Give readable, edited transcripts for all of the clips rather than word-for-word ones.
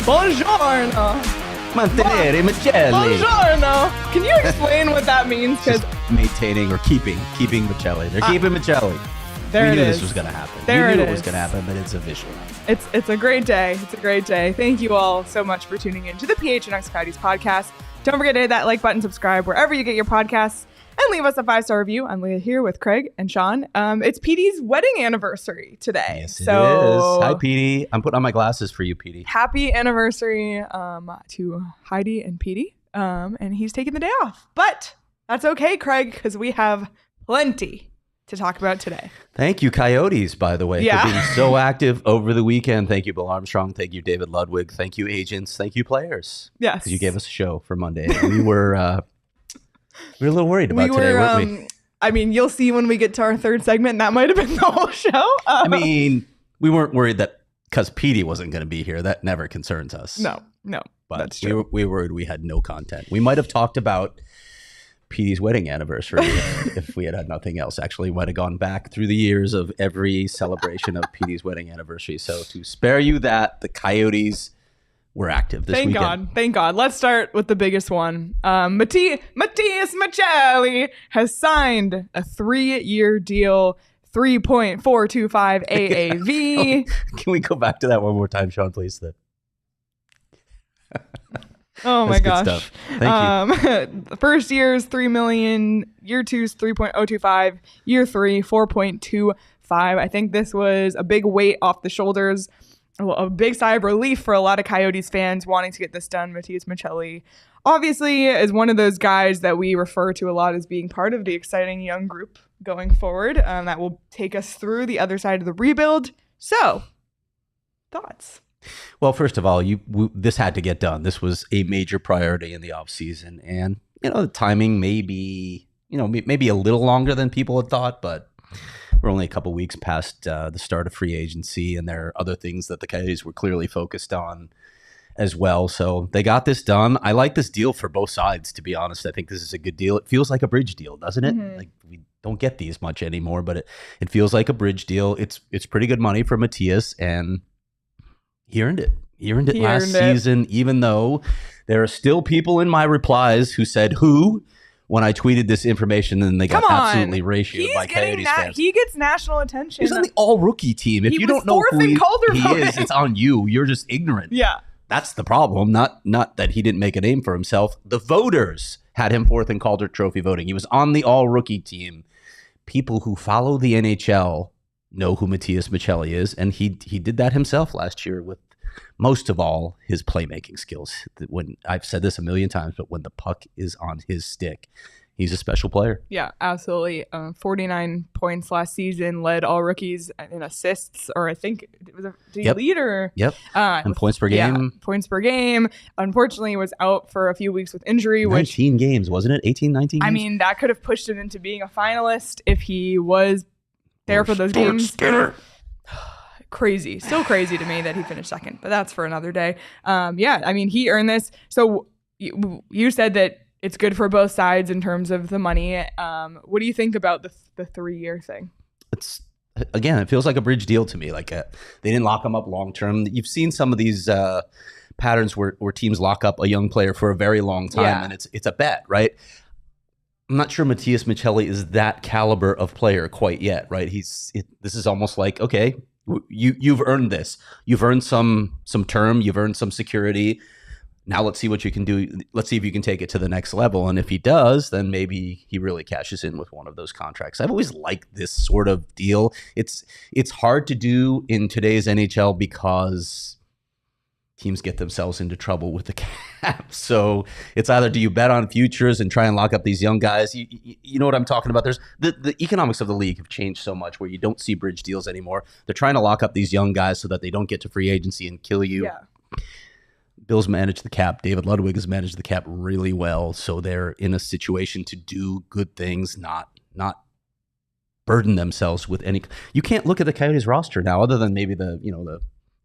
Buongiorno. Mantenere Maccelli. Buongiorno. Can you explain what that means? Just maintaining or keeping Maccelli. They're keeping Maccelli. There we knew it is. this was going to happen. There we knew it it was is. going to happen, but it's official. It's a great day. It's a great day. Thank you all so much for tuning in to the PHNX Coyotes Podcast. Don't forget to hit that like button, subscribe wherever you get your podcasts, and leave us a 5-star review. I'm Leah here with Craig and Sean. It's Petey's wedding anniversary today. Yes, it is. Hi, Petey. I'm putting on my glasses for you, Petey. Happy anniversary to Heidi and Petey. And he's taking the day off. But that's okay, Craig, because we have plenty to talk about today. Thank you, Coyotes, by the way, Yeah. for being so active over the weekend. Thank you, Bill Armstrong. Thank you, David Ludwig. Thank you, agents. Thank you, players. Yes. Because you gave us a show for Monday. We were a little worried about today, weren't we? I mean, you'll see when we get to our third segment, and that might have been the whole show. I mean, we weren't worried that because Petey wasn't going to be here. That never concerns us. No, But that's true. we were worried we had no content. We might have talked about Petey's wedding anniversary if we had nothing else. Actually, we might have gone back through the years of every celebration of Petey's wedding anniversary. So to spare you that, the Coyotes were active this weekend. Thank God. Let's start with the biggest one. Matias Maccelli has signed a 3-year deal, 3.425 AAV. Can we go back to that one more time, Sean, please? Oh my That's good gosh. stuff. Thank you. The first year is $3 million. Year 2 is 3.025. Year 3, 4.25. I think this was a big weight off the shoulders, a big sigh of relief for a lot of Coyotes fans wanting to get this done. Matias Maccelli obviously is one of those guys that we refer to a lot as being part of the exciting young group going forward that will take us through the other side of the rebuild. So, thoughts? Well, first of all, this had to get done. This was a major priority in the offseason. And, the timing may be, maybe a little longer than people had thought, but we're only a couple weeks past the start of free agency, and there are other things that the Coyotes were clearly focused on as well. So they got this done. I like this deal for both sides, to be honest. I think this is a good deal. It feels like a bridge deal, doesn't it? Mm-hmm. Like we don't get these much anymore, but it feels like a bridge deal. It's pretty good money for Matias, and he earned it. He earned it last season, even though there are still people in my replies who said who when I tweeted this information, and they got absolutely ratioed by Coyotes fans. He gets national attention. He's on the all-rookie team. If you don't know who he is, it's on you. You're just ignorant. Yeah. That's the problem. Not that he didn't make a name for himself. The voters had him fourth in Calder Trophy voting. He was on the all-rookie team. People who follow the NHL know who Matias Maccelli is, and he did that himself last year with most of all his playmaking skills. When I've said this a million times, but when the puck is on his stick, he's a special player. Yeah, absolutely. 49 points last season, led all rookies in assists, or I think it was he lead or and points per game. Yeah, points per game. Unfortunately, he was out for a few weeks with injury. 19 games, wasn't it? 18, 19 games? I mean, that could have pushed him into being a finalist if he was there for those games. Crazy. Still crazy to me that he finished second, but that's for another day. I mean, he earned this. So you said that it's good for both sides in terms of the money. What do you think about the 3-year thing? It feels like a bridge deal to me. Like they didn't lock him up long term. You've seen some of these patterns where teams lock up a young player for a very long time, and it's a bet, right? I'm not sure Matias Maccelli is that caliber of player quite yet, right? This is almost like, okay, you've earned this. You've earned some term. You've earned some security. Now let's see what you can do. Let's see if you can take it to the next level. And if he does, then maybe he really cashes in with one of those contracts. I've always liked this sort of deal. It's hard to do in today's NHL because teams get themselves into trouble with the cap. So it's either do you bet on futures and try and lock up these young guys? You know what I'm talking about? There's the economics of the league have changed so much where you don't see bridge deals anymore. They're trying to lock up these young guys so that they don't get to free agency and kill you. Yeah. Bill's managed the cap. David Ludwig has managed the cap really well. So they're in a situation to do good things, not burden themselves with any. You can't look at the Coyotes roster now, other than maybe the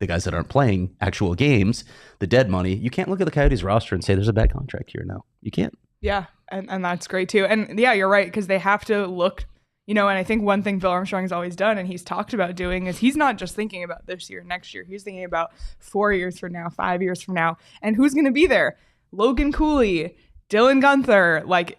guys that aren't playing actual games, the dead money. You can't look at the Coyotes roster and say there's a bad contract here now. You can't. Yeah, and that's great too. And yeah, you're right, because they have to look and I think one thing Phil Armstrong's always done, and he's talked about doing, is he's not just thinking about this year, next year. He's thinking about 4 years from now, 5 years from now, and who's going to be there. Logan Cooley, Dylan Gunther, like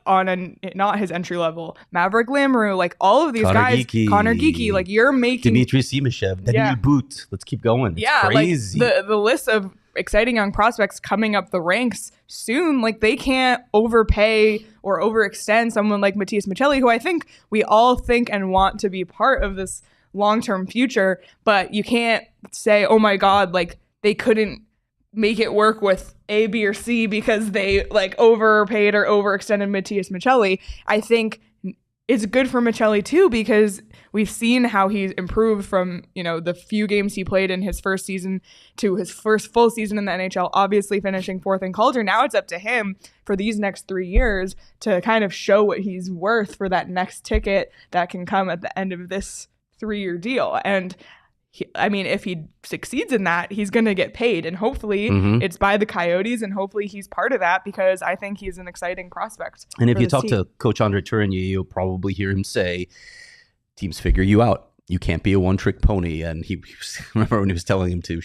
not his entry level, Maverick Lamoureux, like all of these guys, Connor Geeky, like you're making Dmitry Simashev, Daniel Boot. Let's keep going. It's crazy. Like the list of exciting young prospects coming up the ranks soon, like they can't overpay or overextend someone like Matias Maccelli, who I think we all think and want to be part of this long-term future, but you can't say, oh my God, like they couldn't make it work with A, B, or C because they like overpaid or overextended Matias Maccelli. I think it's good for Maccelli too, because we've seen how he's improved from, the few games he played in his first season to his first full season in the NHL, obviously finishing 4th in Calder. Now it's up to him for these next 3 years to kind of show what he's worth for that next ticket that can come at the end of this 3-year deal. And if he succeeds in that, he's going to get paid. And hopefully it's by the Coyotes, and hopefully he's part of that, because I think he's an exciting prospect. And if you talk to Coach Andre Tourigny, you'll probably hear him say, teams figure you out. You can't be a one-trick pony. And he remember when he was telling him to,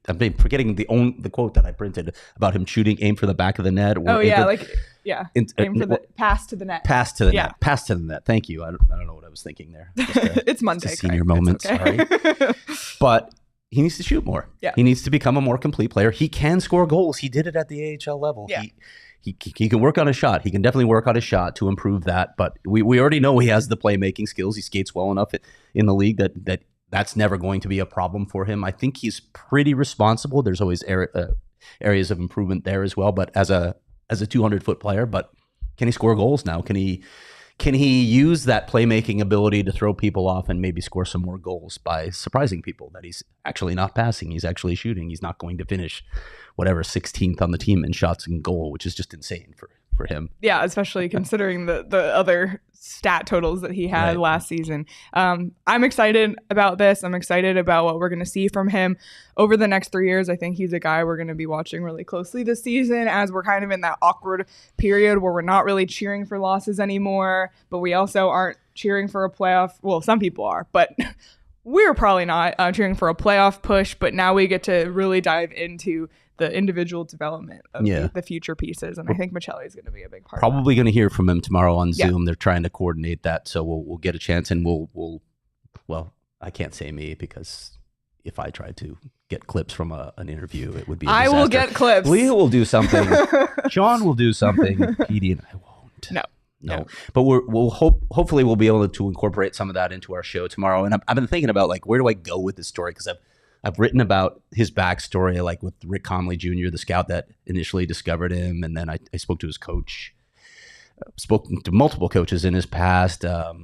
I'm forgetting the quote that I printed about him aim for the back of the net. Aim for the pass to the net. Pass to the net. Pass to the net. Thank you. I don't know what I was thinking there. It's Monday. Senior moment. Okay. Sorry. But he needs to shoot more. Yeah. He needs to become a more complete player. He can score goals. He did it at the AHL level. Yeah. He can work on a shot. He can definitely work on a shot to improve that. But we already know he has the playmaking skills. He skates well enough in the league that's never going to be a problem for him. I think he's pretty responsible. There's always areas of improvement there as well. But as a 200-foot player, but can he score goals now? Can he use that playmaking ability to throw people off and maybe score some more goals by surprising people that he's actually not passing, he's actually shooting, he's not going to finish 16th on the team in shots and goal, which is just insane for him. Yeah, especially considering the other stat totals that he had last season. I'm excited about this. I'm excited about what we're going to see from him over the next 3 years. I think he's a guy we're going to be watching really closely this season, as we're kind of in that awkward period where we're not really cheering for losses anymore, but we also aren't cheering for a playoff. Well, some people are, but we're probably not cheering for a playoff push. But now we get to really dive into the individual development of the future pieces. And I think Maccelli is going to be a big part. Probably going to hear from him tomorrow on Zoom. They're trying to coordinate that. So we'll get a chance, and well, I can't say me, because if I tried to get clips from an interview, it would be a disaster. I will get clips. Leah will do something. John will do something. Petey and I won't. No. But hopefully we'll be able to incorporate some of that into our show tomorrow. And I've been thinking about, like, where do I go with this story? Because I've written about his backstory, like with Rick Conley Jr., the scout that initially discovered him. And then I spoke to his coach, spoke to multiple coaches in his past.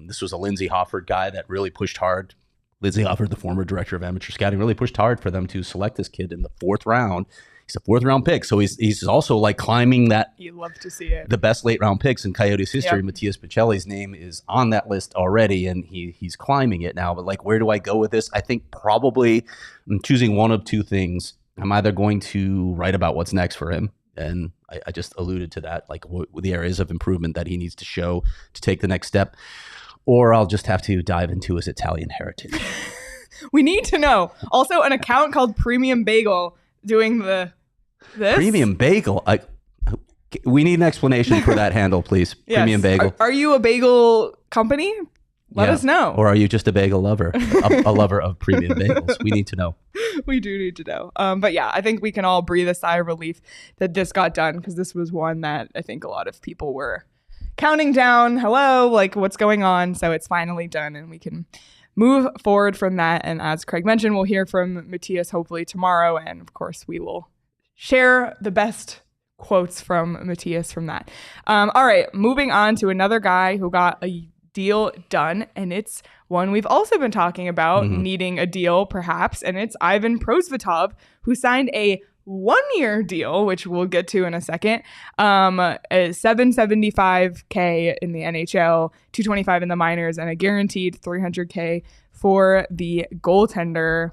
This was a Lindsey Hofford guy that really pushed hard. Lindsey Hofford, the former director of amateur scouting, really pushed hard for them to select this kid in the 4th round. He's a 4th round pick. So he's also like climbing that. You love to see it. The best late round picks in Coyotes history. Yep. Matias Maccelli's name is on that list already, and he's climbing it now. But like, where do I go with this? I think probably I'm choosing one of two things. I'm either going to write about what's next for him, and I just alluded to that, like the areas of improvement that he needs to show to take the next step, or I'll just have to dive into his Italian heritage. We need to know. Also, an account called Premium Bagel doing this. Premium Bagel? We need an explanation for that handle, please. Yes. Premium Bagel. Are you a bagel company? Let us know. Or are you just a bagel lover? a lover of premium bagels? We need to know. We do need to know. But yeah, I think we can all breathe a sigh of relief that this got done, because this was one that I think a lot of people were counting down. Hello, like, what's going on? So it's finally done, and we can move forward from that. And as Craig mentioned, we'll hear from Matias hopefully tomorrow. And of course, we will share the best quotes from Matias from that. All right, moving on to another guy who got a deal done, and it's one we've also been talking about needing a deal perhaps, and it's Ivan Prosvetov, who signed a 1-year deal, which we'll get to in a second. $775K in the NHL, $225 in the minors, and a guaranteed $300K for the goaltender.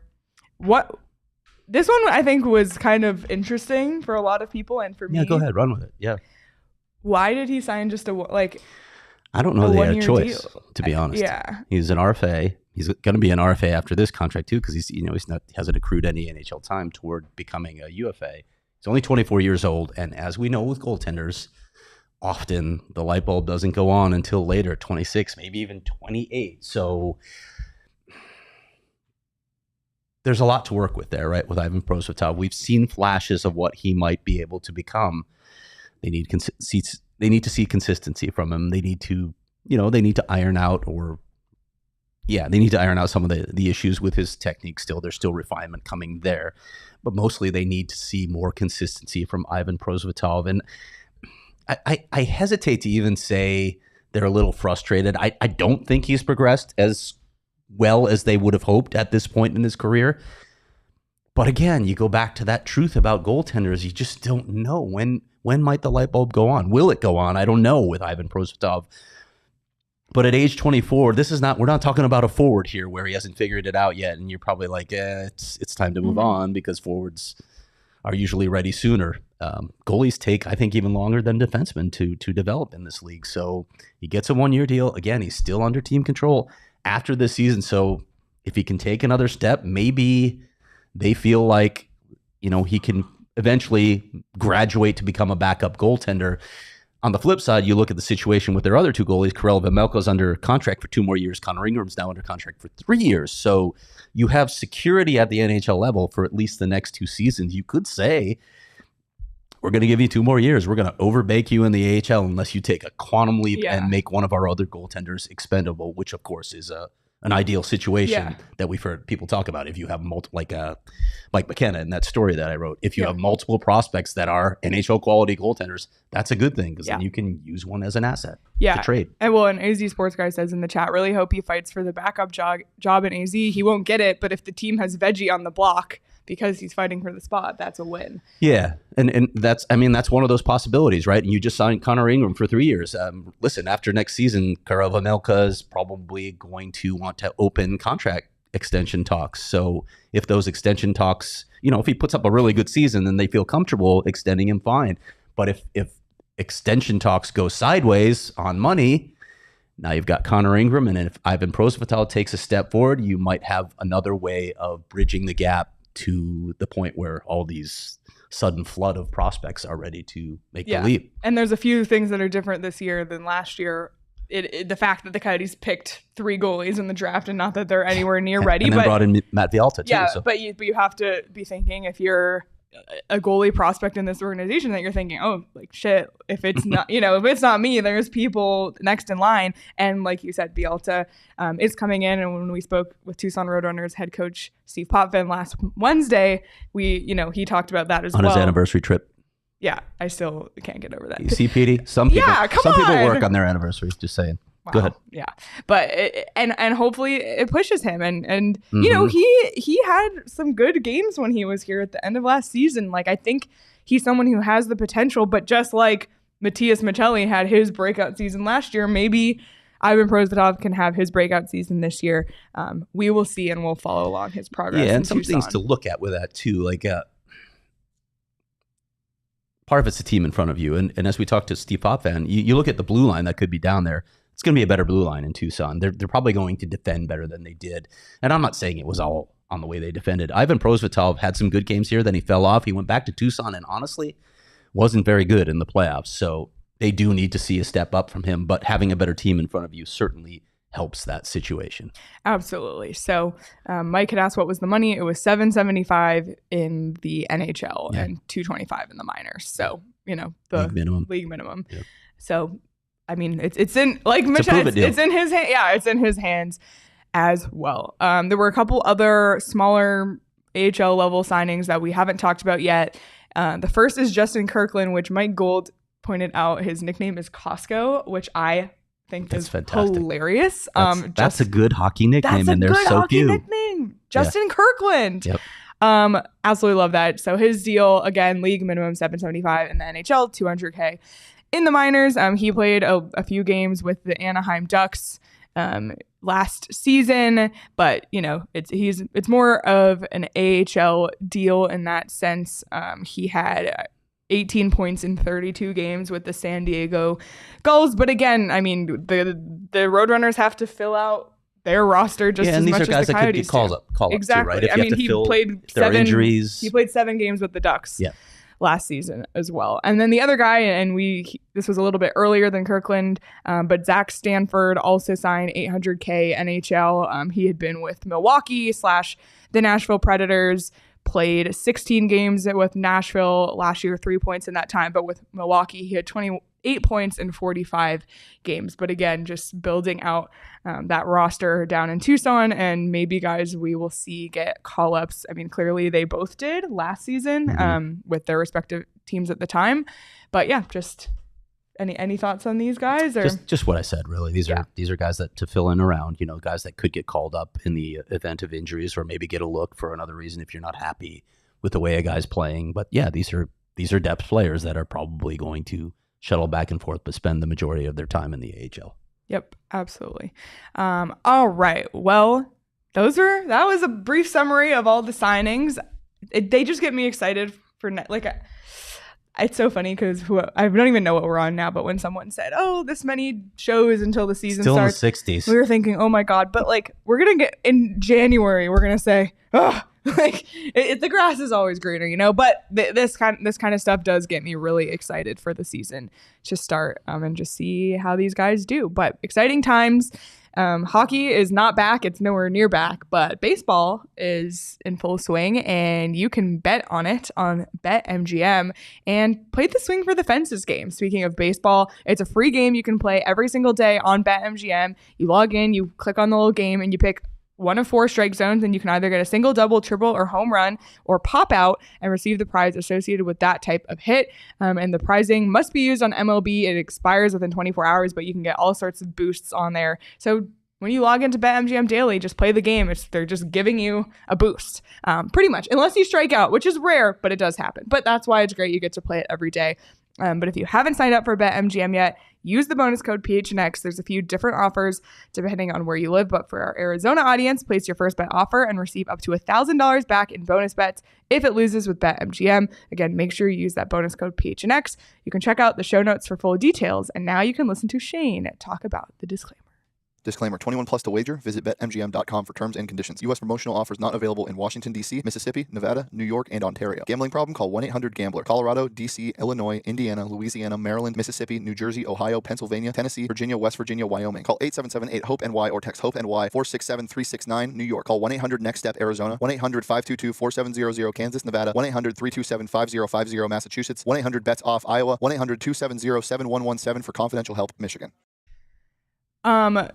This one I think was kind of interesting for a lot of people, and for me. Yeah, go ahead, run with it. Yeah. Why did he sign just I don't know a they had a one-year choice, deal. to be honest. Yeah. He's an RFA. He's going to be an RFA after this contract too, because he hasn't accrued any NHL time toward becoming a UFA. He's only 24 years old, and as we know with goaltenders, often the light bulb doesn't go on until later, 26, maybe even 28. So there's a lot to work with there, right? With Ivan Prosvetov, we've seen flashes of what he might be able to become. They need to see consistency from him. They need to iron out some of the issues with his technique still. There's still refinement coming there. But mostly they need to see more consistency from Ivan Prosvetov. And I hesitate to even say they're a little frustrated. I don't think he's progressed as well as they would have hoped at this point in his career. But again, you go back to that truth about goaltenders. You just don't know when might the light bulb go on. Will it go on? I don't know with Ivan Prosvetov. But at age 24, we're not talking about a forward here where he hasn't figured it out yet. And you're probably like, it's time to move on, because forwards are usually ready sooner. Goalies take, I think, even longer than defensemen to develop in this league. So he gets a 1-year deal. Again, he's still under team control after this season. So if he can take another step, maybe they feel like, he can eventually graduate to become a backup goaltender. On the flip side, you look at the situation with their other two goalies. Karel Vejmelka's under contract for 2 more years. Connor Ingram's now under contract for 3 years. So you have security at the NHL level for at least the next 2 seasons. You could say, we're going to give you 2 more years. We're going to overbake you in the AHL unless you take a quantum leap and make one of our other goaltenders expendable, which of course is an ideal situation that we've heard people talk about. If you have multiple, like Mike McKenna in that story that I wrote, if you have multiple prospects that are NHL quality goaltenders, that's a good thing, because then you can use one as an asset to trade. And AZ Sports Guy says in the chat, really hope he fights for the backup job in AZ. He won't get it, but if the team has Veggie on the block because he's fighting for the spot, that's a win. Yeah. And that's one of those possibilities, right? And you just signed Connor Ingram for 3 years. Listen, after next season, Karel Vejmelka is probably going to want to open contract extension talks. So if those extension talks, if he puts up a really good season, then they feel comfortable extending him, fine. But if extension talks go sideways on money, now you've got Connor Ingram, and if Ivan Prosvetov takes a step forward, you might have another way of bridging the gap to the point where all these sudden flood of prospects are ready to make the leap. And there's a few things that are different this year than last year. The fact that the Coyotes picked 3 goalies in the draft, and not that they're anywhere near ready. And then brought in Matt Vialta too. Yeah, but you have to be thinking, if you're a goalie prospect in this organization, that you're thinking, oh, like shit, if it's not, if it's not me, there's people next in line. And like you said, Vialta is coming in. And when we spoke with Tucson Roadrunners head coach Steve Potvin last Wednesday, he talked about that as well. On his anniversary trip. Yeah, I still can't get over that. You see, Petey? Some people work on their anniversaries, just saying. Wow. Go ahead. Yeah. But and hopefully it pushes him, and he had some good games when he was here at the end of last season. Like, I think he's someone who has the potential, but just like Matias Maccelli had his breakout season last year, maybe Ivan Prosvetov can have his breakout season this year. We will see, and we'll follow along his progress. Yeah, and some things to look at with that too, like part of it's the team in front of you, and as we talked to Steve Potvin, you look at the blue line that could be down there. It's going to be a better blue line in Tucson. They're probably going to defend better than they did. And I'm not saying it was all on the way they defended. Ivan Prosvetov had some good games here, then he fell off. He went back to Tucson and honestly wasn't very good in the playoffs. So they do need to see a step up from him, but having a better team in front of you certainly helps that situation. Absolutely. So Mike had asked what was the money. It was $775 in the NHL and $225 in the minors. So, the league minimum. Yep. So, I mean, it's in, like Mitch said, it's in his hand. Yeah, it's in his hands as well. There were a couple other smaller AHL level signings that we haven't talked about yet. The first is Justin Kirkland, which Mike Gold pointed out. His nickname is Costco, which I think is fantastic. Hilarious. That's a good hockey nickname, and they're so few. Nickname, Justin Kirkland. Yep. Absolutely love that. So his deal, again, league minimum $775 in the NHL, $200K. In the minors, he played a few games with the Anaheim Ducks last season, but it's more of an AHL deal in that sense. He had 18 points in 32 games with the San Diego Gulls. But again, I mean, the Roadrunners have to fill out their roster just as much as the Coyotes do. And these are guys that could get call up exactly. too, right? If I mean, he played 7 games with the Ducks last season as well. And then the other guy, and this was a little bit earlier than Kirkland, but Zach Stanford also signed $800K NHL. He had been with Milwaukee / the Nashville Predators, played 16 games with Nashville last year, 3 points in that time. But with Milwaukee, he had 28 points in 45 games. But again, just building out that roster down in Tucson, and maybe guys we will see get call-ups. I mean, clearly they both did last season with their respective teams at the time. But yeah, just any thoughts on these guys? Or just what I said, really. These are guys that to fill in around, guys that could get called up in the event of injuries, or maybe get a look for another reason if you're not happy with the way a guy's playing. But yeah, these are depth players that are probably going to shuttle back and forth, but spend the majority of their time in the AHL. Yep, absolutely. All right. Well, that was a brief summary of all the signings. They just get me excited for it's so funny because I don't even know what we're on now, but when someone said, "Oh, this many shows until the season starts," in the 60s, we were thinking, "Oh my god!" But we're gonna get in January, we're gonna say, "Oh." The grass is always greener, But this kind of stuff does get me really excited for the season to start and just see how these guys do. But exciting times. Hockey is not back; it's nowhere near back. But baseball is in full swing, and you can bet on it on BetMGM and play the swing for the fences game. Speaking of baseball, it's a free game you can play every single day on BetMGM. You log in, you click on the little game, and you pick one of 4 strike zones, and you can either get a single, double, triple, or home run, or pop out and receive the prize associated with that type of hit. And the prizing must be used on MLB. It expires within 24 hours, but you can get all sorts of boosts on there. So when you log into BetMGM Daily, just play the game. They're just giving you a boost, pretty much, unless you strike out, which is rare, but it does happen. But that's why it's great. You get to play it every day. But if you haven't signed up for BetMGM yet, use the bonus code PHNX. There's a few different offers depending on where you live, but for our Arizona audience, place your first bet offer and receive up to $1,000 back in bonus bets if it loses with BetMGM. Again, make sure you use that bonus code PHNX. You can check out the show notes for full details, and now you can listen to Shane talk about the disclaimer. Disclaimer, 21 plus to wager. Visit BetMGM.com for terms and conditions. U.S. promotional offers not available in Washington, D.C., Mississippi, Nevada, New York, and Ontario. Gambling problem? Call 1-800-GAMBLER. Colorado, D.C., Illinois, Indiana, Louisiana, Maryland, Mississippi, New Jersey, Ohio, Pennsylvania, Tennessee, Virginia, West Virginia, Wyoming. Call 877-8-HOPE-NY or text HOPE-NY 467-369, New York. Call 1-800-NEXT-STEP, Arizona. 1-800-522-4700, Kansas, Nevada. 1-800-327-5050, Massachusetts. 1-800-BETS-OFF, Iowa. 1-800-270-7117 for confidential help, Michigan.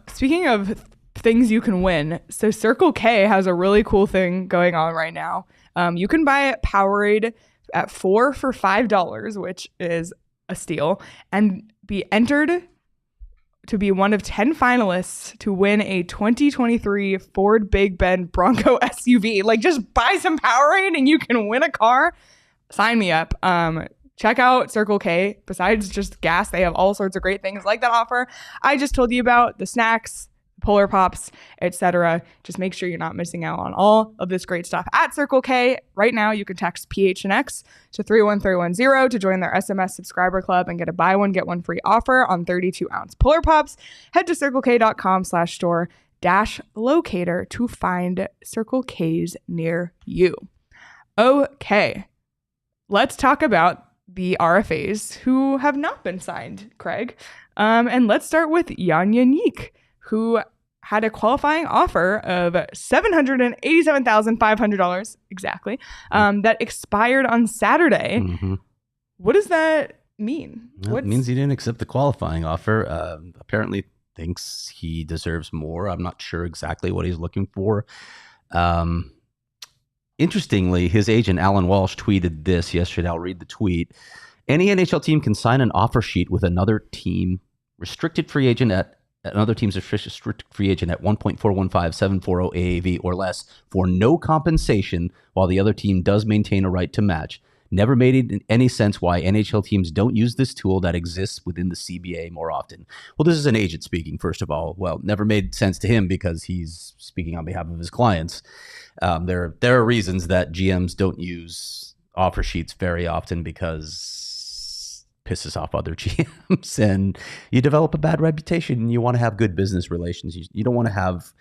Speaking of things you can win, so Circle K has a really cool thing going on right now. You can buy Powerade at 4 for $5, which is a steal, and be entered to be one of 10 finalists to win a 2023 Ford Big Bend Bronco SUV. Just buy some Powerade and you can win a car. Sign me up. Check out Circle K. Besides just gas, they have all sorts of great things like that offer I just told you about, the snacks, Polar Pops, etc. Just make sure you're not missing out on all of this great stuff at Circle K. Right now, you can text PHNX to 31310 to join their SMS subscriber club and get a buy one, get one free offer on 32-ounce Polar Pops. Head to circlek.com/store-locator to find Circle K's near you. Okay, let's talk about the RFAs who have not been signed, Craig. And let's start with Jeník, who had a qualifying offer of $787,500 exactly, that expired on Saturday. Mm-hmm. What does that mean? Well, it means he didn't accept the qualifying offer. Apparently thinks he deserves more. I'm not sure exactly what he's looking for. Interestingly, his agent, Alan Walsh, tweeted this yesterday. I'll read the tweet. Any NHL team can sign an offer sheet with another team, restricted free agent at another team's restricted free agent at 1.415740 AAV or less for no compensation, while the other team does maintain a right to match. Never made any sense why NHL teams don't use this tool that exists within the CBA more often. Well, this is an agent speaking, first of all. Well, never made sense to him because he's speaking on behalf of his clients. There are reasons that GMs don't use offer sheets very often because pisses off other GMs, and you develop a bad reputation. And you want to have good business relations. You don't want to have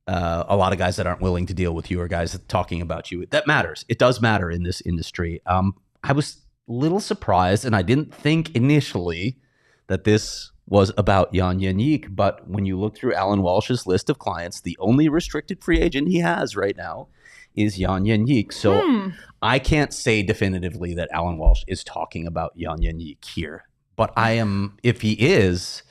a lot of guys that aren't willing to deal with you or guys talking about you. That matters. It does matter in this industry. I was a little surprised, and I didn't think initially that this was about Jeník, but when you look through Alan Walsh's list of clients, the only restricted free agent he has right now is Jeník. So I can't say definitively that Alan Walsh is talking about Jeník here, but I am, if he is,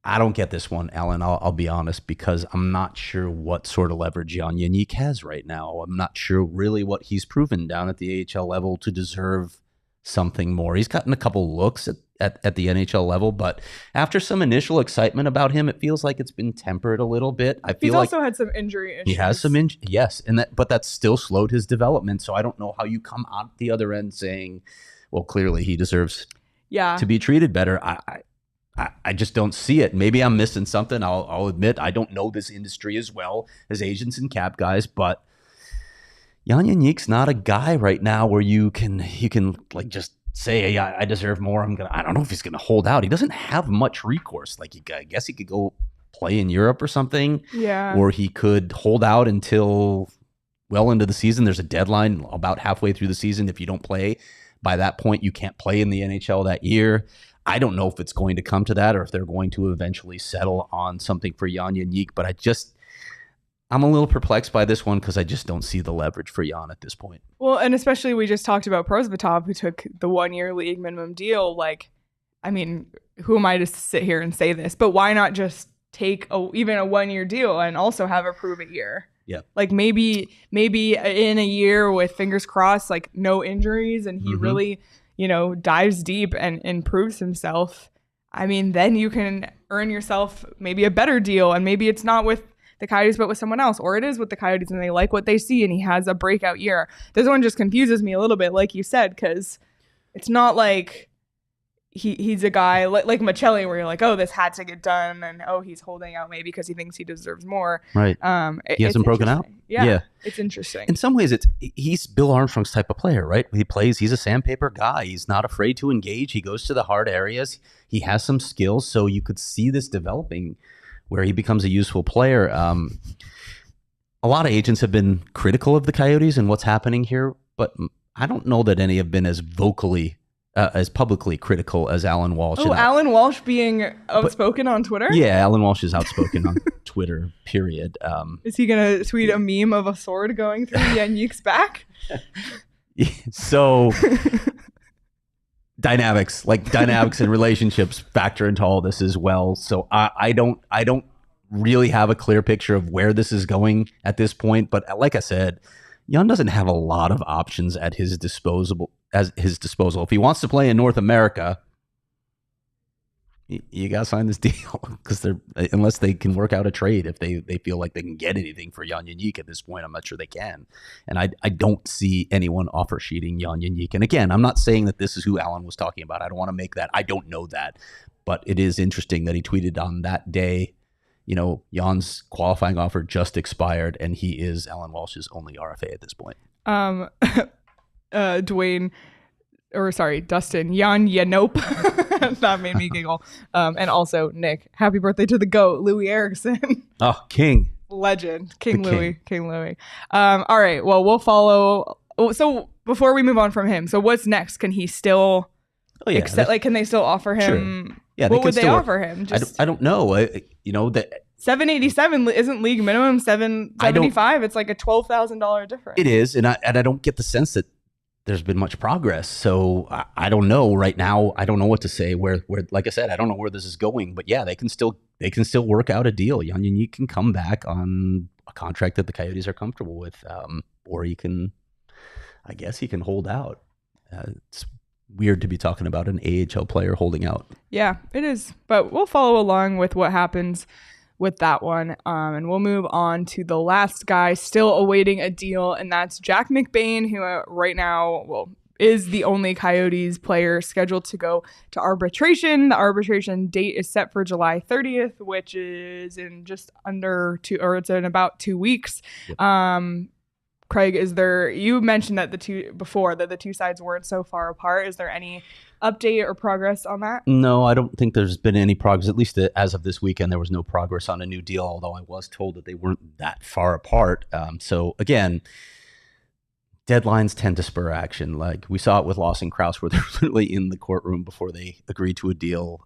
I don't get this one, Alan. I'll be honest, because I'm not sure what sort of leverage Jeník has right now. I'm not sure really what he's proven down at the AHL level to deserve something more. He's gotten a couple looks at the NHL level, but after some initial excitement about him, it feels like it's been tempered a little bit. I feel he's also had some injury issues. He has some yes, but that's still slowed his development. So I don't know how you come out the other end saying, well, clearly he deserves to be treated better. I just don't see it. Maybe I'm missing something. I'll admit I don't know this industry as well as agents and cap guys, but Jeník's not a guy right now where you can like just say, yeah, I deserve more. I don't know if he's gonna hold out. He doesn't have much recourse. Like I guess he could go play in Europe or something. Yeah. Or he could hold out until well into the season. There's a deadline about halfway through the season. If you don't play by that point, you can't play in the NHL that year. I don't know if it's going to come to that or if they're going to eventually settle on something for Jeník, but I'm a little perplexed by this one because I just don't see the leverage for Jan at this point. Well, and especially we just talked about Prosvetov, who took the 1-year league minimum deal. Like, I mean, who am I to sit here and say this? But why not just take even a 1-year deal and also have a prove it year? Yeah. Like maybe in a year with fingers crossed, like no injuries, and he really, dives deep and proves himself. I mean, then you can earn yourself maybe a better deal, and maybe it's not with the Coyotes but with someone else, or it is with the Coyotes and they like what they see and he has a breakout year. This one just confuses me a little bit, like you said, because it's not like he's a guy like Maccelli where you're like, oh, this had to get done, and oh, he's holding out maybe because he thinks he deserves more. Right. He hasn't broken out. Yeah. It's interesting. In some ways, he's Bill Armstrong's type of player, right? He's a sandpaper guy. He's not afraid to engage. He goes to the hard areas. He has some skills, so you could see this developing where he becomes a useful player. A lot of agents have been critical of the Coyotes and what's happening here, but I don't know that any have been as vocally as publicly critical as Alan Walsh. Oh, Alan Walsh being outspoken on Twitter? Yeah, Alan Walsh is outspoken on Twitter, period. Is he going to tweet a meme of a sword going through Jeník's back? So dynamics and relationships factor into all this as well. So I don't really have a clear picture of where this is going at this point. But like I said, Jan doesn't have a lot of options at his disposal. If he wants to play in North America, you got to sign this deal because unless they can work out a trade, if they feel like they can get anything for Jeník at this point, I'm not sure they can. And I don't see anyone offer sheeting Jeník. And again, I'm not saying that this is who Alan was talking about. I don't want to make that. I don't know that. But it is interesting that he tweeted on that day, Jan's qualifying offer just expired, and he is Alan Walsh's only RFA at this point. Dustin, Jan Yanope. That made me giggle. And also Nick, happy birthday to the GOAT, Louis Eriksson. Oh, King. Legend. King Louis. All right. Well, we'll follow. So before we move on from him, so what's next? Can he still can they still offer him? Sure. Yeah, what would they offer him? I don't know. That $787 isn't league minimum. $775. It's like a $12,000 difference. It is, and I don't get the sense that there's been much progress. So I don't know right now. I don't know what to say. Where like I said, I don't know where this is going. But yeah, they can still work out a deal. Jeník can come back on a contract that the Coyotes are comfortable with, or he can hold out. It's weird to be talking about an AHL player holding out. Yeah, it is. But we'll follow along with what happens with that one. And we'll move on to the last guy still awaiting a deal, and that's Jack McBain, who right now, is the only Coyotes player scheduled to go to arbitration. The arbitration date is set for July 30th, which is in just under it's in about 2 weeks. Yep. Craig, you mentioned that the two sides weren't so far apart. Is there any update or progress on that? No, I don't think there's been any progress. At least as of this weekend, there was no progress on a new deal, although I was told that they weren't that far apart. So again, deadlines tend to spur action. Like we saw it with Lawson Krause, where they're literally in the courtroom before they agreed to a deal.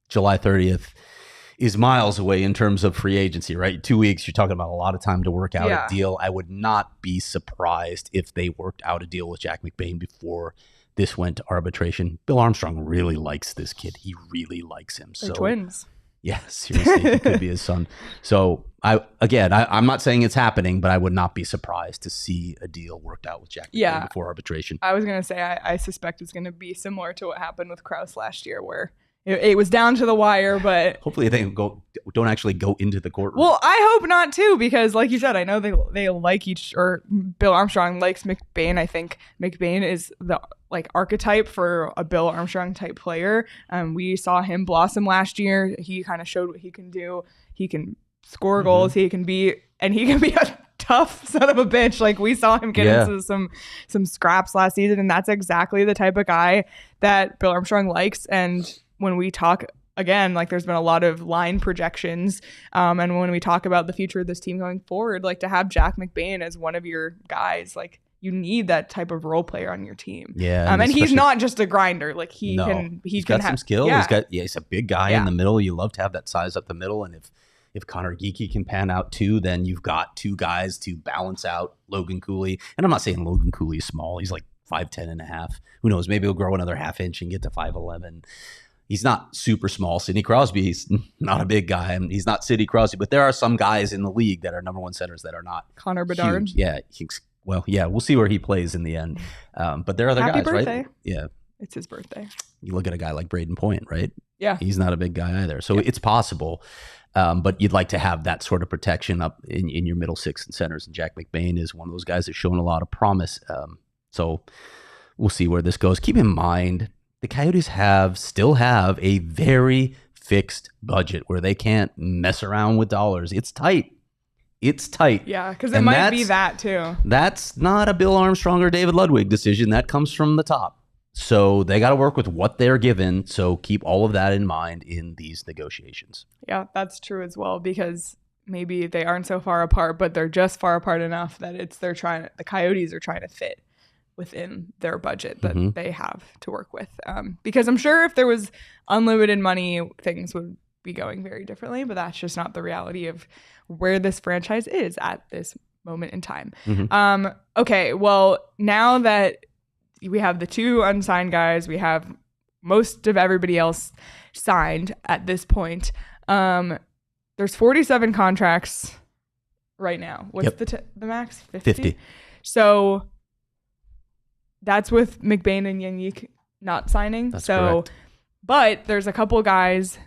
July 30th is miles away in terms of free agency, right? 2 weeks, you're talking about a lot of time to work out a deal. I would not be surprised if they worked out a deal with Jack McBain before this went to arbitration. Bill Armstrong really likes this kid. He really likes him. They're twins. Yeah, seriously, he could be his son. So I'm not saying it's happening, but I would not be surprised to see a deal worked out with Jack McBain before arbitration. I was going to say, I suspect it's going to be similar to what happened with Krause last year, where it was down to the wire, but hopefully they don't actually go into the courtroom. Well, I hope not too, because like you said, I know they like Bill Armstrong likes McBain. I think McBain is the archetype for a Bill Armstrong type player. We saw him blossom last year. He kind of showed what he can do. He can score goals. He can be a tough son of a bitch. Like we saw him get into some scraps last season, and that's exactly the type of guy that Bill Armstrong likes. And when we talk again, there's been a lot of line projections, and when we talk about the future of this team going forward, to have Jack McBain as one of your guys, you need that type of role player on your team. Yeah, and he's not just a grinder. He's got some skill. Yeah. He's a big guy in the middle. You love to have that size up the middle, and if Connor Geekie can pan out too, then you've got two guys to balance out Logan Cooley. And I'm not saying Logan Cooley is small. He's 5'10 and a half. Who knows? Maybe he'll grow another half inch and get to 5'11. He's not super small. Sidney Crosby's not a big guy, and he's not Sidney Crosby. But there are some guys in the league that are number one centers that are not Connor Bedard. Huge. Yeah, we'll see where he plays in the end. But there are other Happy guys, birthday. right? Yeah. It's his birthday. You look at a guy like Braden Point, right? Yeah. He's not a big guy either. So it's possible. But you'd like to have that sort of protection up in your middle six and centers. And Jack McBain is one of those guys that's shown a lot of promise. So we'll see where this goes. Keep in mind, the Coyotes still have a very fixed budget where they can't mess around with dollars. It's tight. Yeah, because it might be that too. That's not a Bill Armstrong or David Ludwig decision. That comes from the top. So they got to work with what they're given. So keep all of that in mind in these negotiations. Yeah, that's true as well, because maybe they aren't so far apart, but they're just far apart enough that the Coyotes are trying to fit within their budget that they have to work with. Because I'm sure if there was unlimited money, things would be going very differently, but that's just not the reality of where this franchise is at this moment in time. Okay, well, now that we have the two unsigned guys, we have most of everybody else signed at this point. There's 47 contracts right now. What's the max? 50? So that's with McBain and Jeník not signing. That's correct. But there's a couple guys,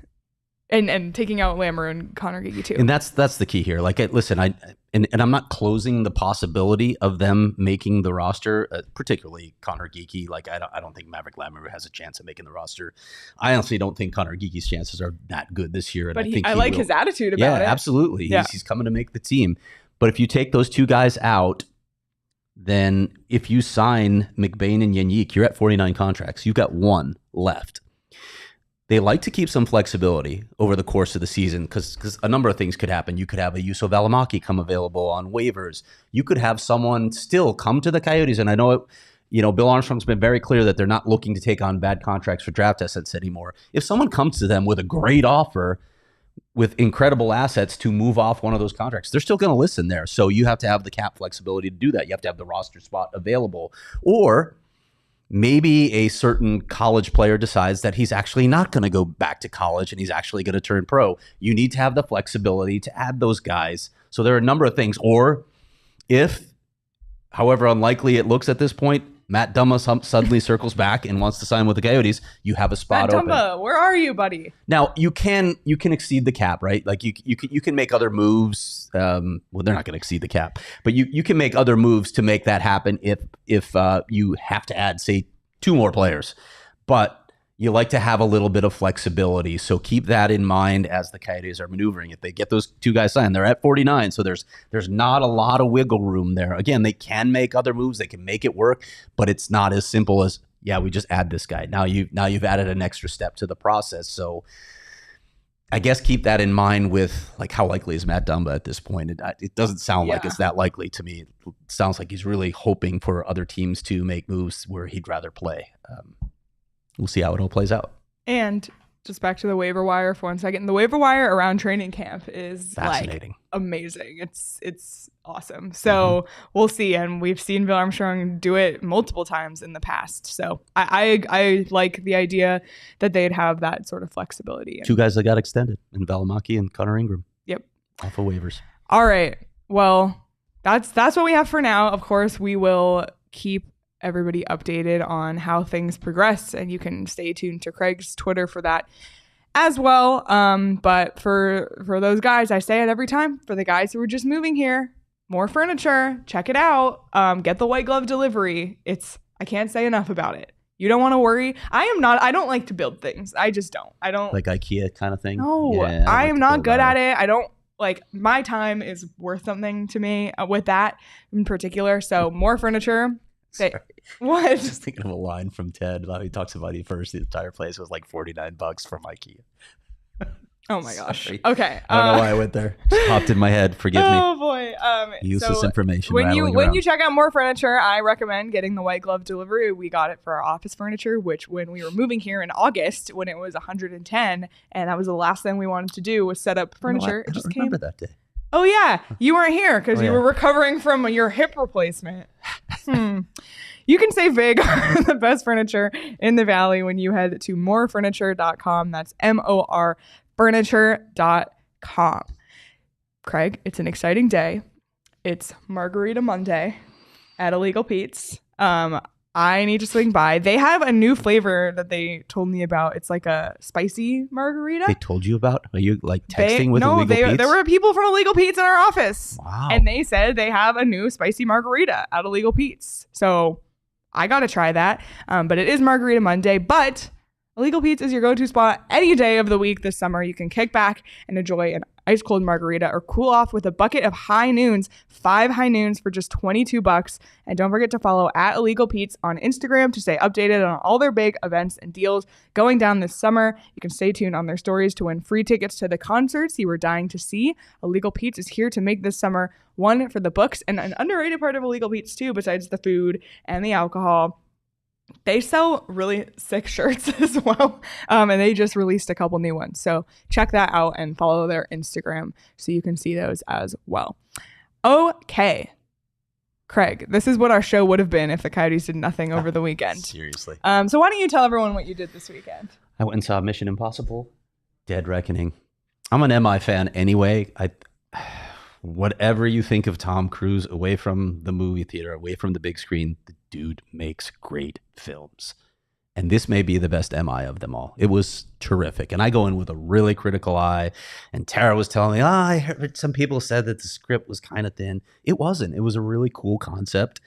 and taking out Lamoureux and Connor Geekie too. And that's the key here. Listen, I'm not closing the possibility of them making the roster, particularly Connor Geekie. I don't think Maverick Lamoureux has a chance of making the roster. I honestly don't think Connor Geekie's chances are that good this year. And but I think I like his attitude about it. Yeah, absolutely. He's coming to make the team. But if you take those two guys out, then if you sign McBain and Jeník, you're at 49 contracts. You've got one left. They like to keep some flexibility over the course of the season because a number of things could happen. You could have a Juuso Välimäki come available on waivers. You could have someone still come to the Coyotes. And I know, Bill Armstrong's been very clear that they're not looking to take on bad contracts for draft assets anymore. If someone comes to them with a great offer with incredible assets to move off one of those contracts, they're still going to listen there. So you have to have the cap flexibility to do that. You have to have the roster spot available. Or maybe a certain college player decides that he's actually not going to go back to college and he's actually going to turn pro. You need to have the flexibility to add those guys. So there are a number of things. Or if, however unlikely it looks at this point, Matt Dumba suddenly circles back and wants to sign with the Coyotes, you have a spot open. Matt Dumba, where are you, buddy? Now, you can exceed the cap, right? You can make other moves. Well, they're not going to exceed the cap, but you can make other moves to make that happen if you have to add, say, two more players. But you like to have a little bit of flexibility. So keep that in mind as the Coyotes are maneuvering. If they get those two guys signed, they're at 49. So there's not a lot of wiggle room there. Again, they can make other moves. They can make it work, but it's not as simple as, yeah, we just add this guy. Now you've added an extra step to the process. So I guess keep that in mind with like how likely is Matt Dumba at this point. It doesn't sound like it's that likely to me. It sounds like he's really hoping for other teams to make moves where he'd rather play. We'll see how it all plays out. And just back to the waiver wire for 1 second. The waiver wire around training camp is fascinating, like amazing. It's awesome. So we'll see. And we've seen Bill Armstrong do it multiple times in the past. So I like the idea that they'd have that sort of flexibility. Two guys that got extended in Valimaki and Connor Ingram. Yep. Off of waivers. All right. Well, that's what we have for now. Of course, we will keep everybody updated on how things progress, and you can stay tuned to Craig's Twitter for that as well. But for those guys, I say it every time, for the guys who are just moving here, more furniture, check it out. Get the white glove delivery. I can't say enough about it. You don't want to worry. I don't like to build things. I just don't. I don't like IKEA kind of thing. No, yeah, I am not good at it. I don't like, my time is worth something to me with that in particular. So more furniture. What? Just thinking of a line from Ted. He talks about the entire place was like $49 from IKEA. Oh my gosh. Sorry. Okay. I don't know why I went there. Just popped in my head. Forgive me. Oh boy. Useless information. When you check out more furniture, I recommend getting the white glove delivery. We got it for our office furniture, which when we were moving here in August, when it was 110, and that was the last thing we wanted to do was set up furniture. I don't remember that day. Oh yeah, you weren't here because you were recovering from your hip replacement. You can save big on the best furniture in the Valley when you head to morefurniture.com. That's MOR furniture.com. Craig, it's an exciting day. It's Margarita Monday at Illegal Pete's. I need to swing by. They have a new flavor that they told me about. It's like a spicy margarita. They told you about? Are you like texting with Illegal Pete's? There were people from Illegal Pete's in our office. Wow. And they said they have a new spicy margarita at Illegal Pete's. So I got to try that. But it is Margarita Monday. But Illegal Pete's is your go-to spot any day of the week this summer. You can kick back and enjoy an ice-cold margarita or cool off with a bucket of high noons, 5 high noons for just $22. And don't forget to follow at Illegal Pete's on Instagram to stay updated on all their big events and deals going down this summer. You can stay tuned on their stories to win free tickets to the concerts you were dying to see. Illegal Pete's is here to make this summer one for the books, and an underrated part of Illegal Pete's too, besides the food and the alcohol. They sell really sick shirts as well. And they just released a couple new ones. So check that out and follow their Instagram so you can see those as well. Okay. Craig, this is what our show would have been if the Coyotes did nothing over the weekend. Seriously. So why don't you tell everyone what you did this weekend? I went and saw Mission Impossible, Dead Reckoning. I'm an MI fan anyway. Whatever you think of Tom Cruise, away from the movie theater, away from the big screen, the dude makes great films. And this may be the best MI of them all. It was terrific. And I go in with a really critical eye. And Tara was telling me, I heard some people said that the script was kind of thin. It wasn't. It was a really cool concept.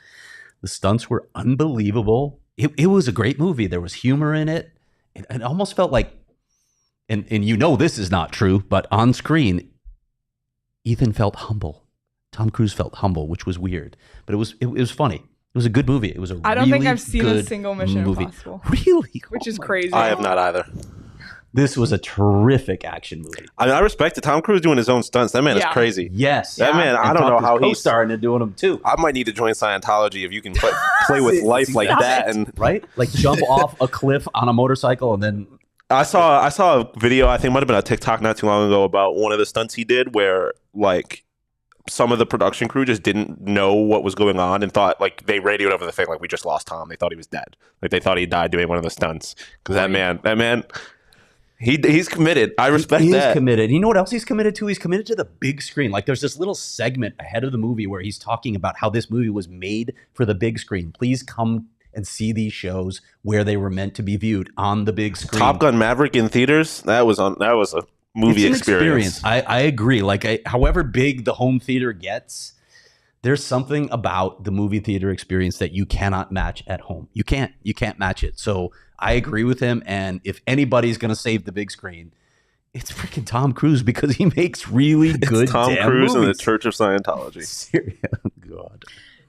The stunts were unbelievable. It was a great movie. There was humor in it. It almost felt like, and you know this is not true, but on screen, Ethan felt humble. Tom Cruise felt humble, which was weird. But it was funny. It was a good movie. It was a I don't think I've seen a single Mission Impossible. Really? Which is crazy. I have not either. This was a terrific action movie. I mean, I respect it. Tom Cruise doing his own stunts. That man is crazy. Yes. That man, I don't know how he's starting to doing them too. I might need to join Scientology if you can play with life like that. And right? Like jump off a cliff on a motorcycle and then... I saw a video, I think it might have been on TikTok not too long ago, about one of the stunts he did where like some of the production crew just didn't know what was going on and thought, like, they radioed over the thing like, we just lost Tom. They thought he was dead. Like they thought he died doing one of the stunts. Because that man, he's committed. I respect that. He's committed. You know what else he's committed to? He's committed to the big screen. Like there's this little segment ahead of the movie where he's talking about how this movie was made for the big screen. Please come and see these shows where they were meant to be viewed on the big screen. Top Gun Maverick in theaters, that was a movie experience. I agree. Like however big the home theater gets, there's something about the movie theater experience that you cannot match at home. You can't match it. So I agree with him. And if anybody's going to save the big screen, it's freaking Tom Cruise because he makes really good It's Tom damn Cruise movies. and the Church of Scientology. Seriously, oh, God.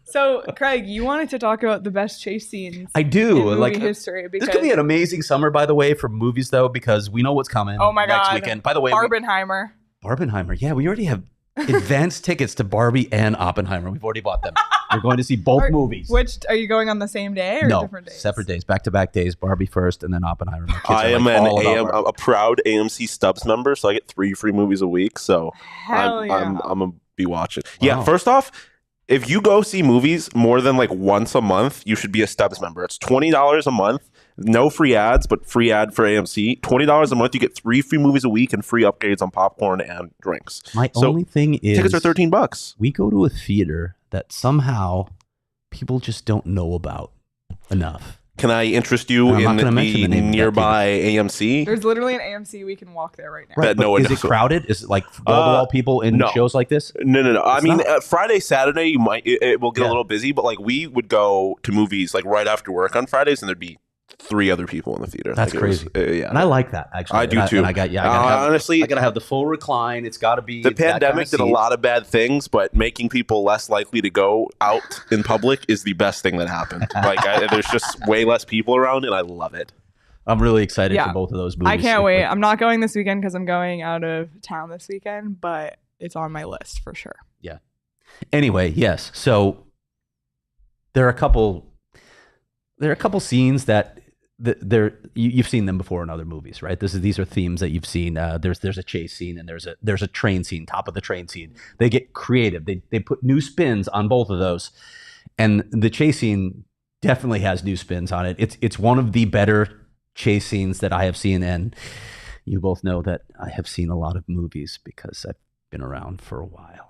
So, Craig, you wanted to talk about the best chase scenes. I do. In Like movie history. Because this could be an amazing summer, by the way, for movies, though, because we know what's coming. Oh my next God. weekend. By the way, Barbenheimer. Barbenheimer. Yeah, we already have advanced tickets to Barbie and Oppenheimer. We've already bought them. We're going to see both movies. Which are you going on the same day or No, different days? separate days, back-to-back days. Barbie first, and then Oppenheimer. My kids I are am like all about I'm Barbie. a proud AMC Stubs member, so I get 3 free movies a week. So Hell yeah. I'm gonna be watching. Yeah, Wow. first off, if you go see movies more than like once a month, you should be a Stubs member. It's $20 a month, no free ads, but free ad for AMC. $20 a month, you get 3 free movies a week and free upgrades on popcorn and drinks. My So, only thing is Tickets are $13. we go to a theater that somehow people just don't know about enough. Can I interest you I'm not in gonna mention the name of that nearby AMC? There's literally an AMC. We can walk there right now. Bet but no one is it knows. crowded? Is it like wall-to-wall people in no. shows like this? No. I It's mean, not. Friday, Saturday, you might it will get Yeah. a little busy, but like we would go to movies like right after work on Fridays, and there'd be 3 other people in the theater. That's Like, it was- crazy. yeah, And I like that, actually. I do And too. And I gotta have, honestly, I gotta have the full recline. It's got to be the that kind of pandemic did a seat. lot of bad things, but making people less likely to go out in public is the best thing that happened. Like, there's just way less people around, and I love it. I'm really excited Yeah. for both of those movies. I can't wait. Like, I'm not going this weekend because I'm going out of town this weekend, but it's on my list for sure. Anyway, yes. So there are a couple scenes that you've seen them before in other movies, right? These are themes that you've seen. There's a chase scene and there's a train scene, top of the train scene. They get creative. They put new spins on both of those, and the chase scene definitely has new spins on it. It's one of the better chase scenes that I have seen, and you both know that I have seen a lot of movies because I've been around for a while.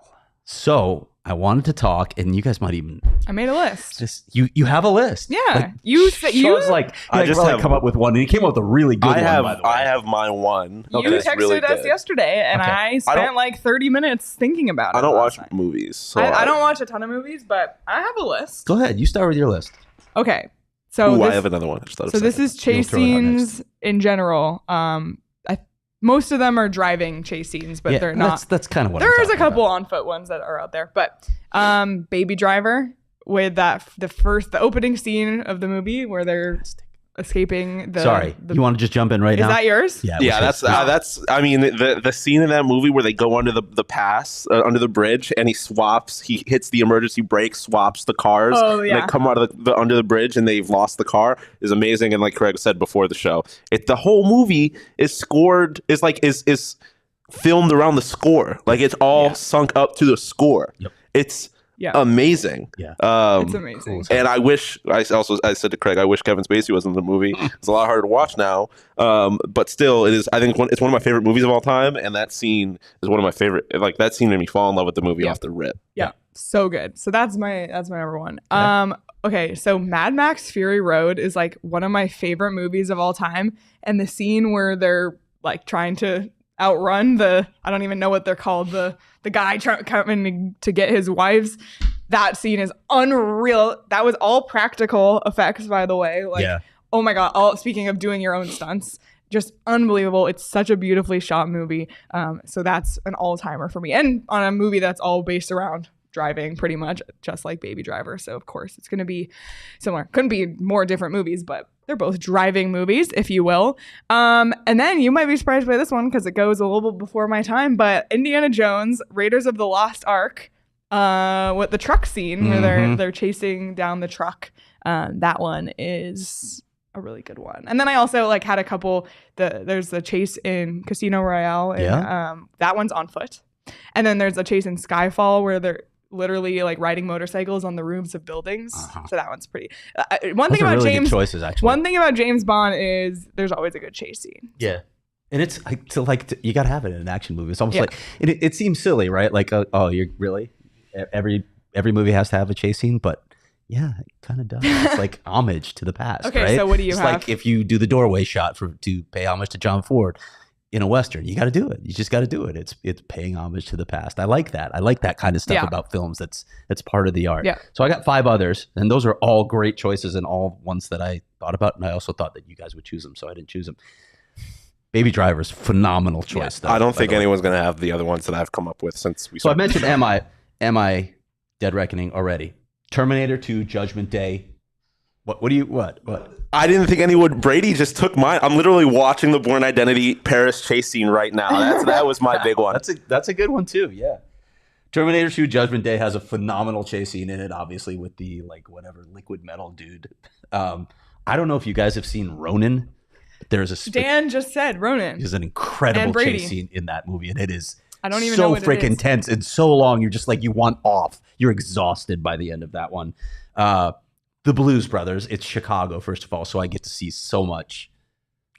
So I wanted to talk, and you guys might even I made a list. just you have a list. Yeah, Like, you said you Sean's like I just really have- come up with one, and he came up with a really good I have one. By the way, I have my one. you that's texted really us good. yesterday, and Okay. I don't- spent like 30 minutes thinking about it. I don't last watch night. movies, so I don't watch a ton of movies, but I have a list. Go ahead. You start with your list. Okay, so Ooh, I this, have another one. I just thought of so this something. is chase throw it out next. scenes in general. Most of them are driving chase scenes, but they're not. That's kind of what I'm There's a talking couple about. on foot ones that are out there, but Baby Driver with the opening scene of the movie where they're escaping the. Sorry, you want to just jump in right Is now? that yours? Yeah, Yeah, which is- that's. I mean, the scene in that movie where they go under the pass, under the bridge, and he hits the emergency brake, swaps the cars, Oh, and yeah. they come out of the under the bridge, and they've lost the car, is amazing. And like Craig said before the show, the whole movie is filmed around the score, like it's all sunk up to the score. Yep. It's Yeah. amazing. Yeah. It's amazing. And I said to Craig, I wish Kevin Spacey was in the movie. It's a lot harder to watch now. But still, it is. I think it's one of my favorite movies of all time. And that scene is one of my favorite. Like that scene made me fall in love with the movie off the rip. Yeah, so good. So that's my number one. Okay, so Mad Max Fury Road is like one of my favorite movies of all time, and the scene where they're like trying to outrun I don't even know what they're called, the guy coming to get his wives. That scene is unreal. That was all practical effects, by the way. Like, Yeah. oh my god! Speaking of doing your own stunts, just unbelievable. It's such a beautifully shot movie. So that's an all-timer for me, and on a movie that's all based around driving, pretty much just like Baby Driver. So of course it's going to be similar. Couldn't be more different movies, but they're both driving movies, if you will. And then you might be surprised by this one because it goes a little bit before my time, but Indiana Jones, Raiders of the Lost Ark, with the truck scene where they're chasing down the truck. That one is a really good one. And then I also like had a couple. There's the chase in Casino Royale, and that one's on foot. And then there's a chase in Skyfall where they're literally like riding motorcycles on the roofs of buildings. So that one's pretty. One thing Those are about really James, good choices, actually. one thing about James Bond is there's always a good chase scene. Yeah. And it's you got to have it in an action movie. It's almost like it seems silly, right? Like, oh, you're really every movie has to have a chase scene, but yeah, it kind of does. It's like homage to the past. Okay, right? so what do you it's have? like if you do the doorway shot to pay homage to John Ford in a Western, you got to do it. You just got to do it. It's paying homage to the past. I like that. I like that kind of stuff about films. That's part of the art. Yeah. So I got 5 others, and those are all great choices and all ones that I thought about, and I also thought that you guys would choose him, so I didn't choose him. Baby Driver's phenomenal choice. Though, I don't think anyone's going to have the other ones that I've come up with since we. So I mentioned Am I Dead Reckoning already. Terminator 2, Judgment Day. What? I didn't think anyone. Brady just took mine. I'm literally watching the Bourne Identity Paris chase scene right now. That was my big one. That's a good one too. Yeah. Terminator 2, Judgment Day has a phenomenal chase scene in it, obviously with the liquid metal dude. I don't know if you guys have seen Ronin. Dan just said Ronin. There's an incredible chase scene in that movie, and it is I don't even know what freaking tense and so long. You're just like, you want off. You're exhausted by the end of that one. The Blues Brothers. It's Chicago, first of all, so I get to see so much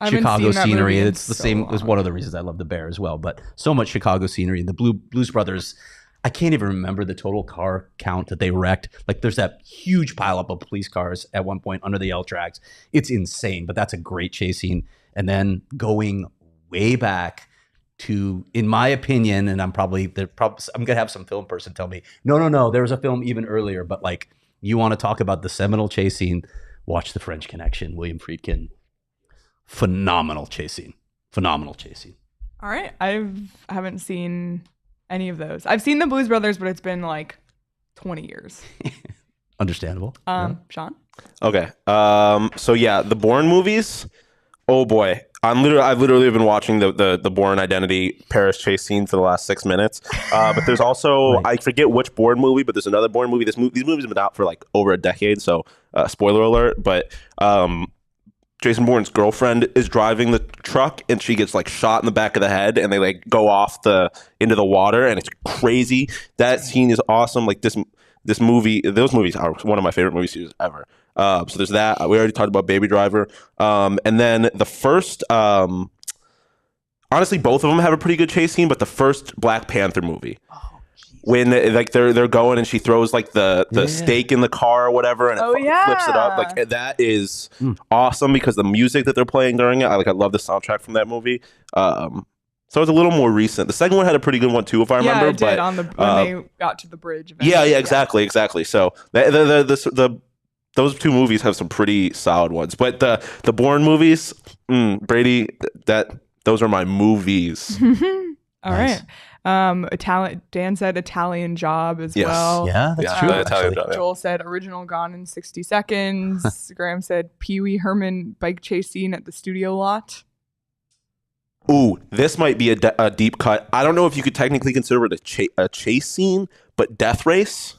Chicago scenery. It's the same. It's one of the reasons I love The Bear as well. But so much Chicago scenery. The Blues Brothers. I can't even remember the total car count that they wrecked. Like, there's that huge pileup of police cars at one point under the L tracks. It's insane, but that's a great chase scene. And then going way back to, in my opinion, and I'm gonna have some film person tell me, no, there was a film even earlier. But like, you want to talk about the seminal chase scene? Watch The French Connection. William Friedkin. Phenomenal chase scene. All right, I haven't seen any of those. I've seen the Blues Brothers, but it's been like 20 years. Understandable. Sean? Okay. So yeah, the Bourne movies. Oh boy. I've literally been watching the Bourne Identity Paris chase scene for the last 6 minutes. But there's also, right. I forget which Bourne movie, but there's another Bourne movie. These movies have been out for like over a decade. So spoiler alert, but Jason Bourne's girlfriend is driving the truck and she gets like shot in the back of the head and they like go off into the water and it's crazy. That scene is awesome. Like those movies are one of my favorite movie series ever. So there's that. We already talked about Baby Driver. And then the first, honestly, both of them have a pretty good chase scene, but the first Black Panther movie. When like they're going and she throws like the steak in the car or whatever and it flips it up, like that is awesome because the music that they're playing during it, I love the soundtrack from that movie. So it's a little more recent. The second one had a pretty good one too, if I remember. Yeah, it did when they got to the bridge. Eventually. Yeah, exactly. So those two movies have some pretty solid ones, but the Bourne movies, Brady, those are my movies. All right. Dan said Italian Job as well. Yeah, that's true. Italian Job, yeah. Joel said Original Gone in 60 Seconds. Graham said Pee Wee Herman bike chase scene at the studio lot. Ooh, this might be a deep cut. I don't know if you could technically consider it a chase scene, but Death Race.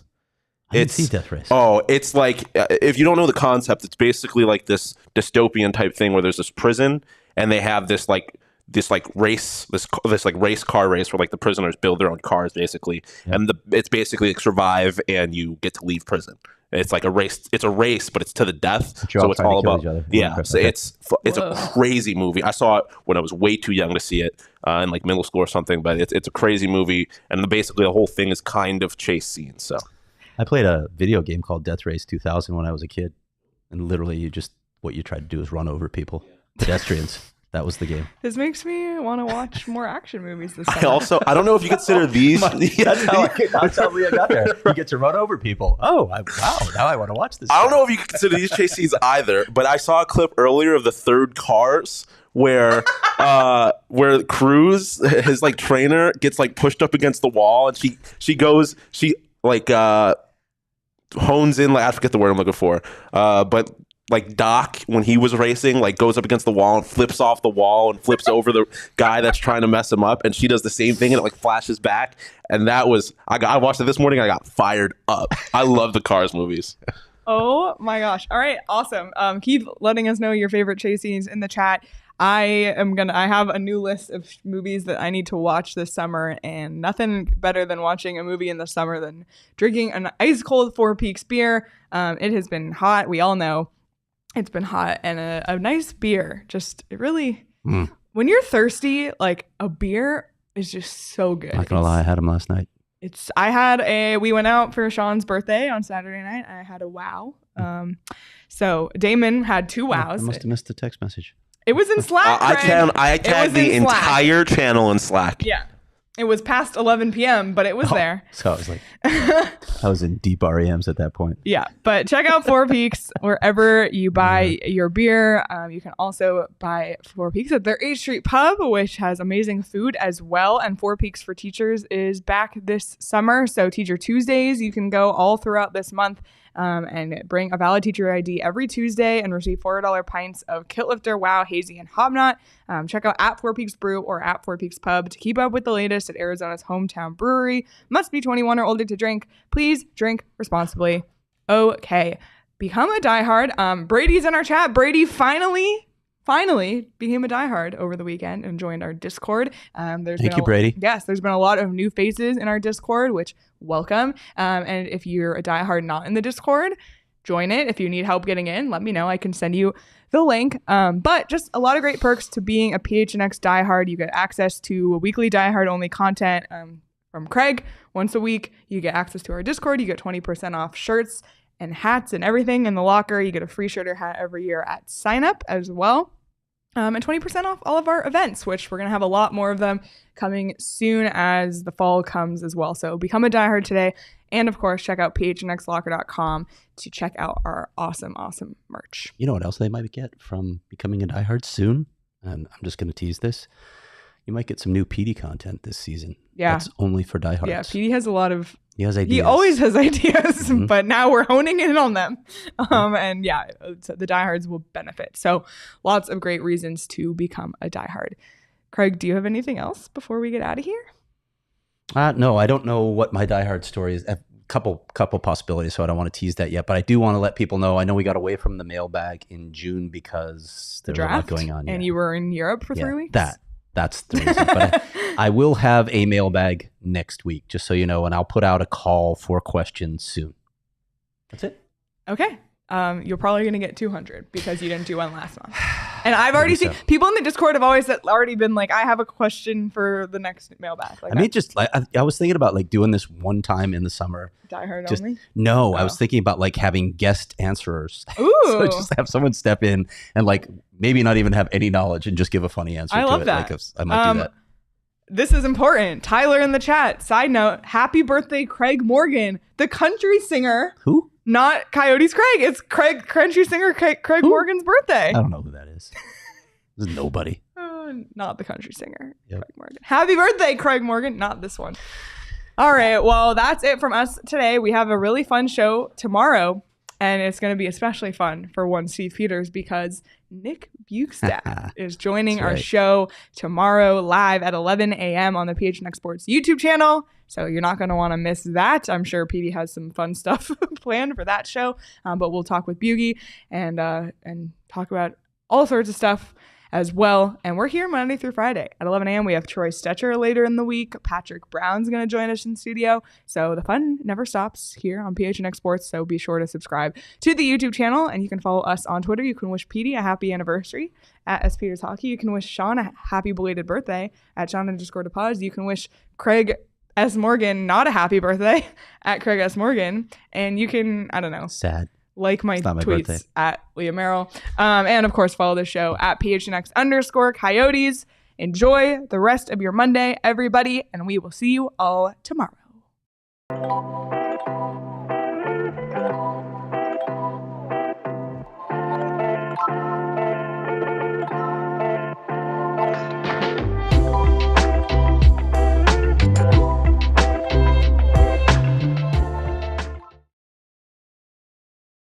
I didn't see Death Race. Oh, it's like, if you don't know the concept, it's basically like this dystopian type thing where there's this prison and they have this race car race where like the prisoners build their own cars basically. Yep. And it's basically like survive and you get to leave prison. It's like a race. It's a race, but it's to the death. So it's all about So it's a crazy movie. I saw it when I was way too young to see it in like middle school or something. But it's a crazy movie, and basically the whole thing is kind of chase scenes. So I played a video game called Death Race 2000 when I was a kid, and literally what you tried to do is run over people, pedestrians. That was the game. This makes me want to watch more action movies this summer. I don't know if you consider these. That's how Leah got there. You get to run over people. Oh, wow. Now I want to watch this. I don't know if you can consider these chase scenes either, but I saw a clip earlier of the third Cars where Cruz, his like trainer, gets like pushed up against the wall and she hones in, like, I forget the word I'm looking for, but like Doc, when he was racing, like goes up against the wall and flips off the wall and flips over the guy that's trying to mess him up, and she does the same thing and it like flashes back. And that was I watched it this morning and I got fired up. I love the Cars movies. Oh my gosh. All right, awesome. Keep letting us know your favorite chase scenes in the chat. I have a new list of movies that I need to watch this summer, and nothing better than watching a movie in the summer than drinking an ice cold Four Peaks beer. It has been hot. We all know it's been hot, and a nice beer. Just it really, when you're thirsty, like a beer is just so good. Not gonna lie, I had them last night. We went out for Sean's birthday on Saturday night. I had a wow. So Damon had 2 wows. I must have missed the text message. It was in Slack. I tagged the entire channel in Slack. Yeah. It was past 11 p.m., but it was there. So I was like, I was in deep REMs at that point. Yeah, but check out Four Peaks wherever you buy your beer. You can also buy Four Peaks at their 8th Street Pub, which has amazing food as well. And Four Peaks for Teachers is back this summer. So Teacher Tuesdays, you can go all throughout this month and bring a valid teacher ID every Tuesday and receive $4 pints of Kitlifter, Wow, Hazy, and Hobnot. Check out at Four Peaks Brew or at Four Peaks Pub to keep up with the latest at Arizona's hometown brewery. Must be 21 or older to drink. Please drink responsibly. Okay. Become a diehard. Brady's in our chat. Brady finally became a diehard over the weekend and joined our Discord. Thank you, Brady. Yes, there's been a lot of new faces in our Discord, which welcome. And if you're a diehard not in the Discord, join it. If you need help getting in, let me know. I can send you the link. But just a lot of great perks to being a PHNX diehard. You get access to weekly diehard only content from Craig once a week. You get access to our Discord. You get 20% off shirts and hats and everything in the locker. You get a free shirt or hat every year at sign up as well. And 20% off all of our events, which we're going to have a lot more of them coming soon as the fall comes as well. So become a diehard today. And of course, check out phnxlocker.com to check out our awesome merch. You know what else they might get from becoming a diehard soon? And I'm just going to tease this. You might get some new PD content this season. Yeah. That's only for diehards. Yeah, PD has a lot of... He has ideas. He always has ideas, but now we're honing in on them. And yeah, the diehards will benefit. So lots of great reasons to become a diehard. Craig, do you have anything else before we get out of here? No, I don't know what my diehard story is. A couple possibilities, so I don't want to tease that yet. But I do want to let people know. I know we got away from the mailbag in June because there was a lot going on. And you were in Europe for 3 weeks? That's the reason. But I will have a mailbag next week, just so you know, and I'll put out a call for questions soon. That's it. Okay. You're probably going to get 200 because you didn't do one last month. And I've already seen people in the Discord have already been like, I have a question for the next mailbag. Like, I was thinking about like doing this one time in the summer. Diehard only? No, I was thinking about like having guest answerers. Ooh. So just have someone step in and like maybe not even have any knowledge and just give a funny answer. I love it. that. Like, I might do that. This is important. Tyler in the chat. Side note, happy birthday, Craig Morgan, the country singer. Who? Not Coyotes Craig. It's country singer Craig Morgan's birthday. I don't know who that is. This is nobody. Not the country singer, Craig Morgan. Happy birthday, Craig Morgan. Not this one. All right. Well, that's it from us today. We have a really fun show tomorrow, and it's going to be especially fun for one Steve Peters because Nick Bukestad is joining our show tomorrow live at 11 a.m. on the PHNX Sports YouTube channel. So you're not going to want to miss that. I'm sure PD has some fun stuff planned for that show. But we'll talk with Bugie and talk about all sorts of stuff as well. And we're here Monday through Friday at 11 a.m. We have Troy Stetcher later in the week. Patrick Brown's going to join us in studio. So the fun never stops here on PHNX Sports. So be sure to subscribe to the YouTube channel. And you can follow us on Twitter. You can wish PD a happy anniversary at SPeters Hockey. You can wish Sean a happy belated birthday at Sean_DePaz. You can wish Craig S. Morgan not a happy birthday at Craig S. Morgan. And you can, I don't know. Sad. Like my tweets birthday. At Leah Merrill. And of course, follow the show at PHNX_Coyotes. Enjoy the rest of your Monday, everybody. And we will see you all tomorrow.